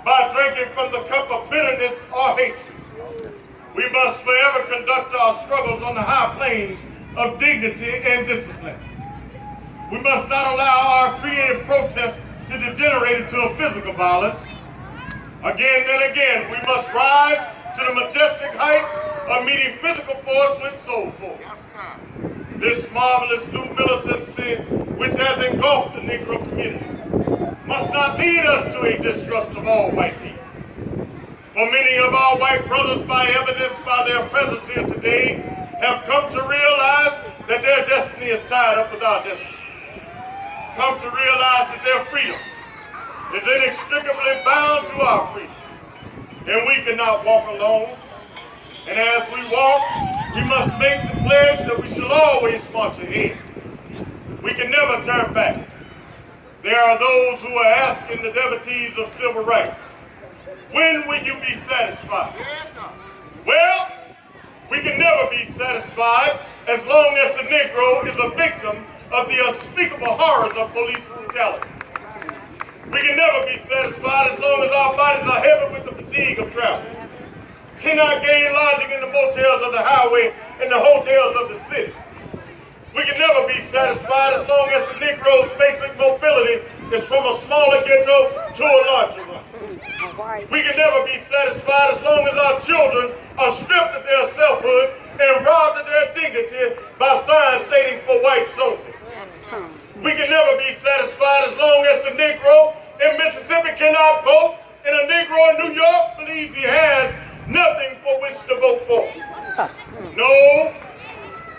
by drinking from the cup of bitterness or hatred. We must forever conduct our struggles on the high planes of dignity and discipline. We must not allow our creative protest to degenerate into a physical violence. Again and again, we must rise to the majestic heights of meeting physical force with soul force. This marvelous new militancy, which has engulfed the Negro community, must not lead us to a distrust of all white people. For many of our white brothers, by evidenced by their presence here today, have come to realize that their destiny is tied up with our destiny. Come to realize that their freedom is inextricably bound to our freedom. And we cannot walk alone. And as we walk, we must make the pledge that we shall always march ahead. We can never turn back. There are those who are asking the devotees of civil rights, when will you be satisfied? Well, we can never be satisfied as long as the Negro is a victim of the unspeakable horrors of police brutality. We can never be satisfied as long as our bodies are heavy with the fatigue of travel. Cannot gain lodging in the motels of the highway and the hotels of the city. We can never be satisfied as long as the Negro's basic mobility is from a smaller ghetto to a larger one. We can never be satisfied as long as our children are stripped of their selfhood and robbed of their dignity by signs stating for whites only. We can never be satisfied as long as the Negro in Mississippi cannot vote and a Negro in New York believes he has nothing for which to vote for.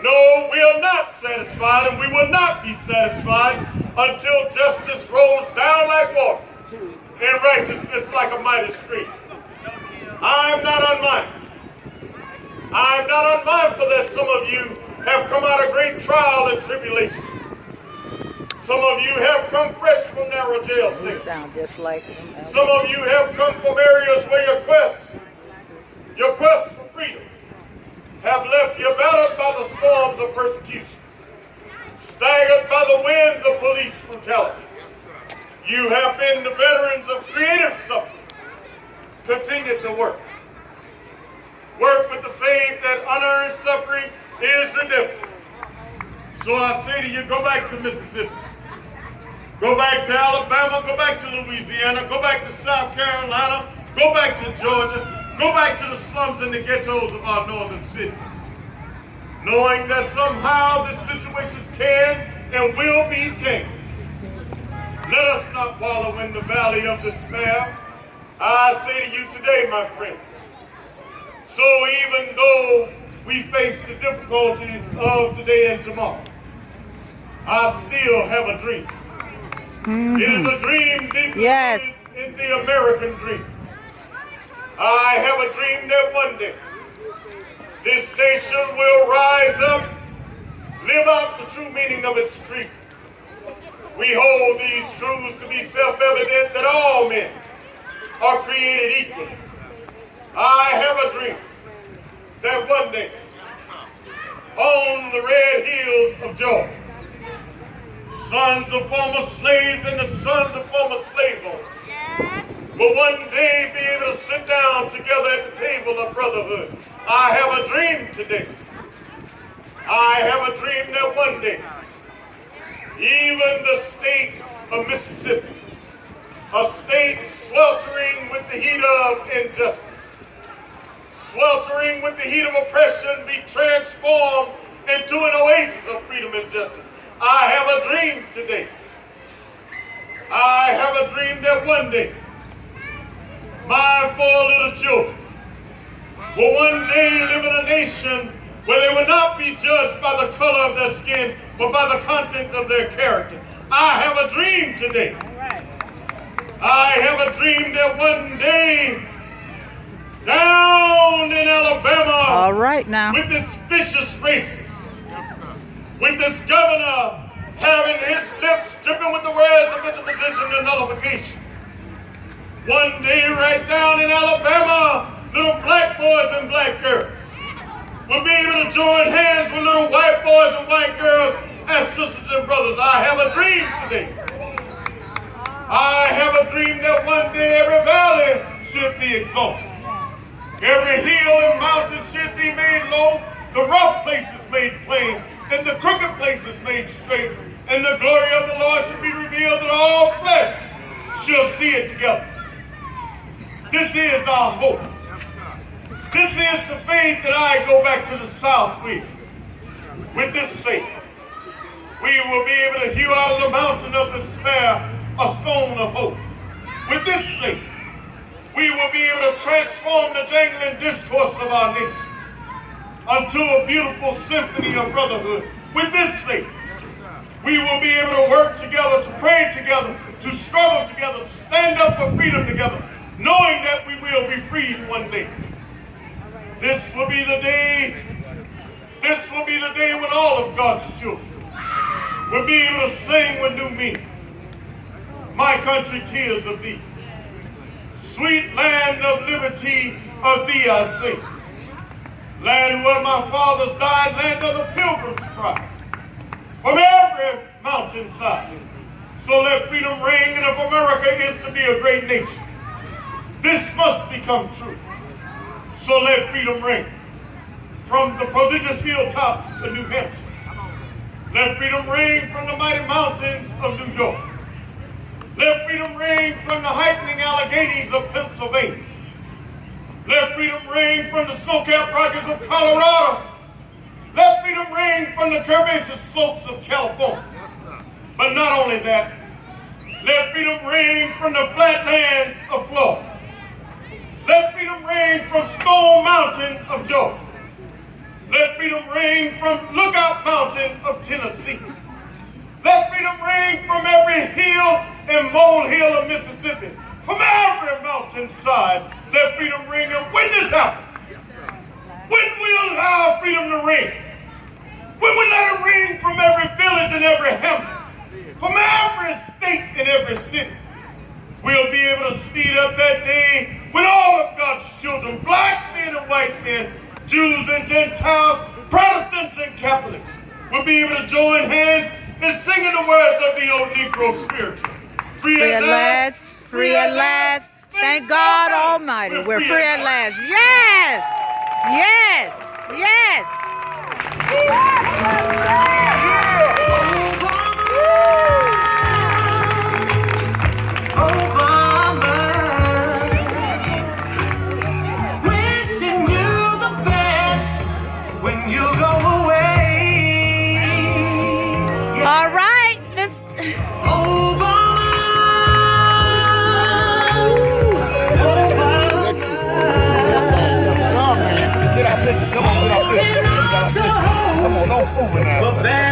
No, we are not satisfied, and we will not be satisfied until justice rolls down like water and righteousness like a mighty stream. I'm not unmindful. I'm not unmindful that some of you have come out of great trial and tribulation. Some of you have come fresh from narrow jail cells. Sound just like him. Some of you have come from areas where your quest for freedom, have left you battered by the storms of persecution, staggered by the winds of police brutality. You have been the veterans of creative suffering. Continue to work. Work with the faith that unearned suffering is redemption. So I say to you, go back to Mississippi. Go back to Alabama, go back to Louisiana, go back to South Carolina, go back to Georgia, go back to the slums and the ghettos of our northern cities. Knowing that somehow this situation can and will be changed. Let us not wallow in the valley of despair. I say to you today, my friends, so even though we face the difficulties of today and tomorrow, I still have a dream. It is a dream deeply rooted in the American dream. I have a dream that one day this nation will rise up, live out the true meaning of its creed. We hold these truths to be self-evident that all men are created equally. I have a dream that one day on the red hills of Georgia, sons of former slaves and the sons of former slave owners will one day be able to sit down together at the table of brotherhood. I have a dream today. I have a dream that one day, even the state of Mississippi, a state sweltering with the heat of injustice, sweltering with the heat of oppression, be transformed into an oasis of freedom and justice. I have a dream today. I have a dream that one day my 4 little children will one day live in a nation where they will not be judged by the color of their skin, but by the content of their character. I have a dream today. I have a dream that one day down in Alabama, all right now, with its vicious racists, with its governor having his lips dripping with the words of interposition and nullification. One day right down in Alabama, little black boys and black girls will be able to join hands with little white boys and white girls as sisters and brothers. I have a dream today. I have a dream that one day every valley should be exalted. Every hill and mountain should be made low, the rough places made plain, and the crooked places made straight. And the glory of the Lord should be revealed, that all flesh shall see it together. This is our hope. This is the faith that I go back to the South with. With this faith, we will be able to hew out of the mountain of despair a stone of hope. With this faith, we will be able to transform the jangling discourse of our nation unto a beautiful symphony of brotherhood. With this faith, we will be able to work together, to pray together, to struggle together, to stand up for freedom together, knowing that we will be freed one day. This will be the day when all of God's children will be able to sing with new meaning. My country, tears of thee. Sweet land of liberty, of thee I sing. Land where my fathers died, land of the pilgrim's pride. From every mountainside. So let freedom ring, and if America is to be a great nation, this must become true. So let freedom ring from the prodigious hilltops of New Hampshire. Let freedom ring from the mighty mountains of New York. Let freedom ring from the heightening Alleghenies of Pennsylvania. Let freedom ring from the snow-capped Rockies of Colorado. Let freedom ring from the curvaceous slopes of California. But not only that, let freedom ring from the flatlands of Florida. Let freedom ring from Stone Mountain of Georgia. Let freedom ring from Lookout Mountain of Tennessee. Let freedom ring from every hill and molehill of Mississippi. From every mountainside, let freedom ring. And when this happens, when we allow freedom to ring, when we let it ring from every village and every hamlet, from every state and every city, we'll be able to speed up that day when all of God's children, black men and white men, Jews and Gentiles, Protestants and Catholics, will be able to join hands in singing the words of the old Negro spiritual. Free at last, free at last. Thank God Almighty, we're free at last. Yes, yes, yes. All right, this. Come on, don't fool me now.